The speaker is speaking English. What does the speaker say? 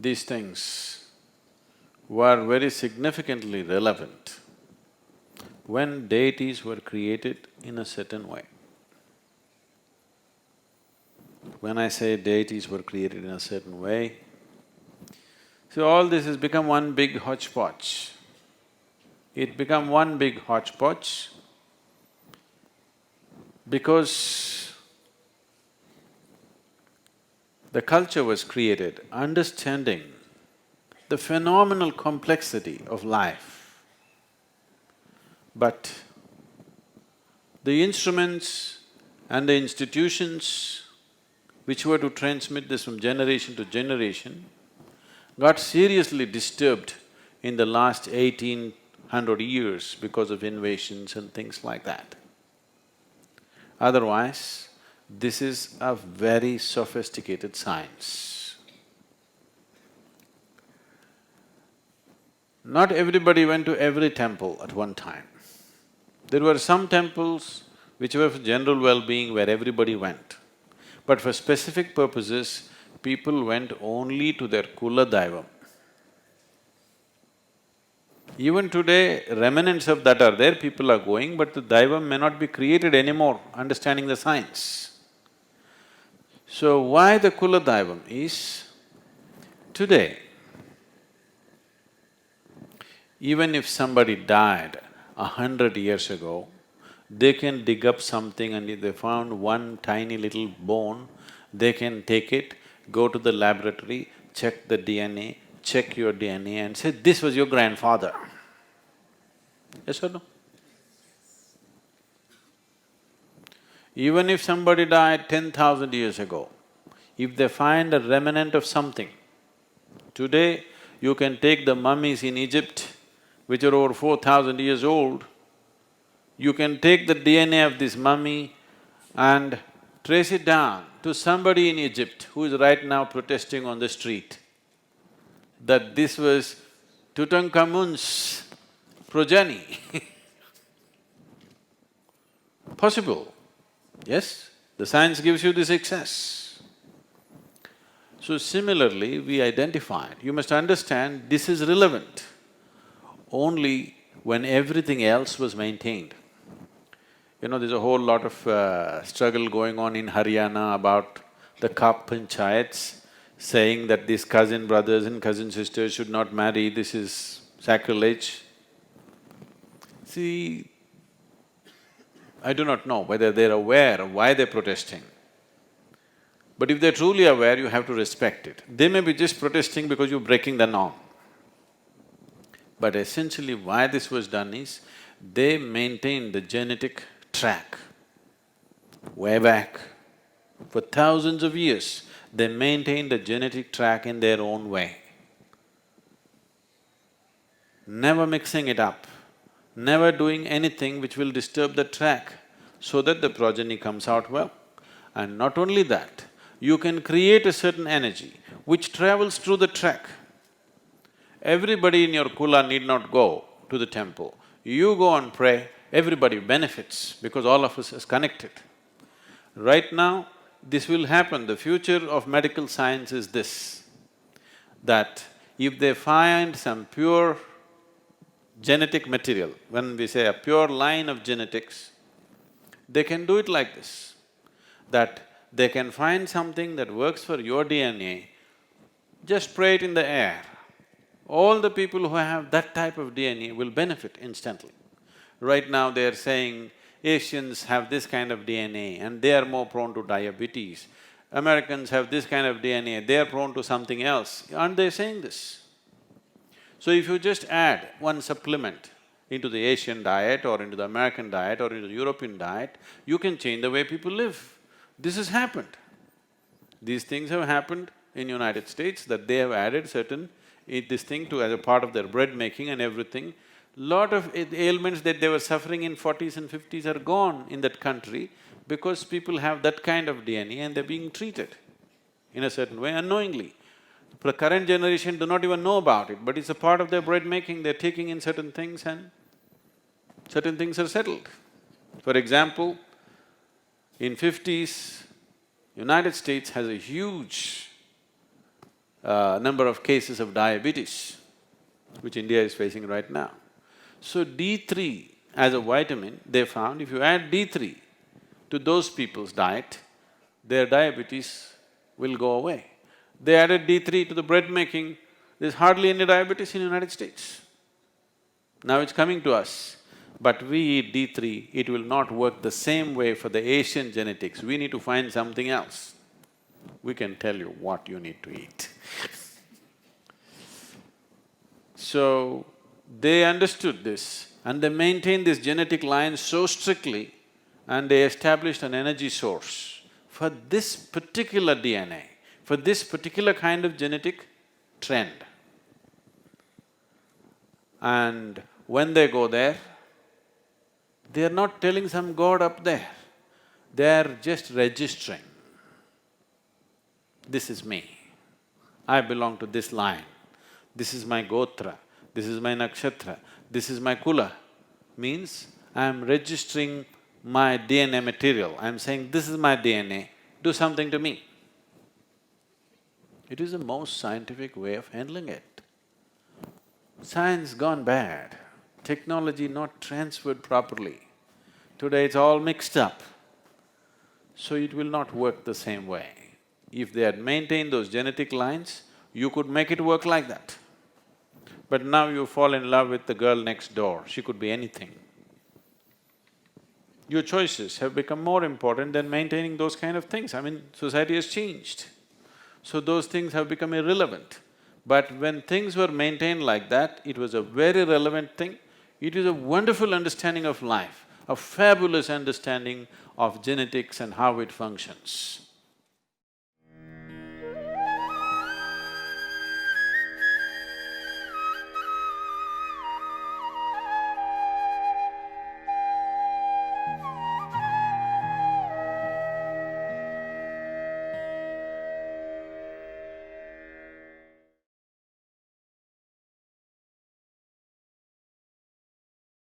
these things were very significantly relevant when deities were created in a certain way. When I say deities were created in a certain way, so all this has become one big hodgepodge. It become one big hodgepodge because the culture was created understanding the phenomenal complexity of life. But the instruments and the institutions which were to transmit this from generation to generation got seriously disturbed in the last 1800 years because of invasions and things like that. Otherwise, this is a very sophisticated science. Not everybody went to every temple at one time. There were some temples which were for general well-being where everybody went. But for specific purposes, people went only to their Kula Daivam. Even today, remnants of that are there, people are going, but the Daivam may not be created anymore, understanding the science. So why the Kula Daivam is, today, even if somebody died 100 years ago, they can dig up something and if they found one tiny little bone, they can take it, go to the laboratory, check the DNA, check your DNA and say, this was your grandfather. Yes or no? Even if somebody died 10,000 years ago, if they find a remnant of something, today you can take the mummies in Egypt, which are over 4,000 years old, you can take the DNA of this mummy and trace it down to somebody in Egypt who is right now protesting on the street, that this was Tutankhamun's progeny. Possible, yes? The science gives you this access. So similarly, we identified, you must understand this is relevant only when everything else was maintained. You know, there's a whole lot of struggle going on in Haryana about the Kap panchayats, saying that these cousin brothers and cousin sisters should not marry, this is sacrilege. See, I do not know whether they're aware of why they're protesting. But if they're truly aware, you have to respect it. They may be just protesting because you're breaking the norm. But essentially why this was done is, they maintained the genetic track way back. For thousands of years, they maintained the genetic track in their own way. Never mixing it up, never doing anything which will disturb the track so that the progeny comes out well. And not only that, you can create a certain energy which travels through the track. Everybody in your Kula need not go to the temple. You go and pray, everybody benefits because all of us is connected. Right now, this will happen. The future of medical science is this, that if they find some pure genetic material, when we say a pure line of genetics, they can do it like this, that they can find something that works for your DNA, just spray it in the air. All the people who have that type of DNA will benefit instantly. Right now they're saying Asians have this kind of DNA and they are more prone to diabetes. Americans have this kind of DNA, they are prone to something else. Aren't they saying this? So if you just add one supplement into the Asian diet or into the American diet or into the European diet, you can change the way people live. This has happened. These things have happened in United States, that they have added certain this thing to as a part of their bread making and everything. Lot of ailments that they were suffering in 40s and 50s are gone in that country because people have that kind of DNA and they're being treated in a certain way unknowingly. The current generation do not even know about it, but it's a part of their bread making, they're taking in certain things and certain things are settled. For example, in 50s, United States has a huge number of cases of diabetes, which India is facing right now. So D3 as a vitamin, they found if you add D3 to those people's diet, their diabetes will go away. They added D3 to the bread making, there's hardly any diabetes in the United States. Now it's coming to us, but we eat D3, it will not work the same way for the Asian genetics. We need to find something else. We can tell you what you need to eat. So, they understood this and they maintained this genetic line so strictly and they established an energy source for this particular DNA, for this particular kind of genetic trend. And when they go there, they are not telling some god up there, they are just registering. This is me, I belong to this line, this is my Gotra, this is my Nakshatra, this is my Kula. Means I am registering my DNA material, I am saying, this is my DNA, do something to me. It is the most scientific way of handling it. Science gone bad, technology not transferred properly. Today it's all mixed up, so it will not work the same way. If they had maintained those genetic lines, you could make it work like that. But now you fall in love with the girl next door, she could be anything. Your choices have become more important than maintaining those kind of things. I mean, society has changed, so those things have become irrelevant. But when things were maintained like that, it was a very relevant thing. It is a wonderful understanding of life, a fabulous understanding of genetics and how it functions.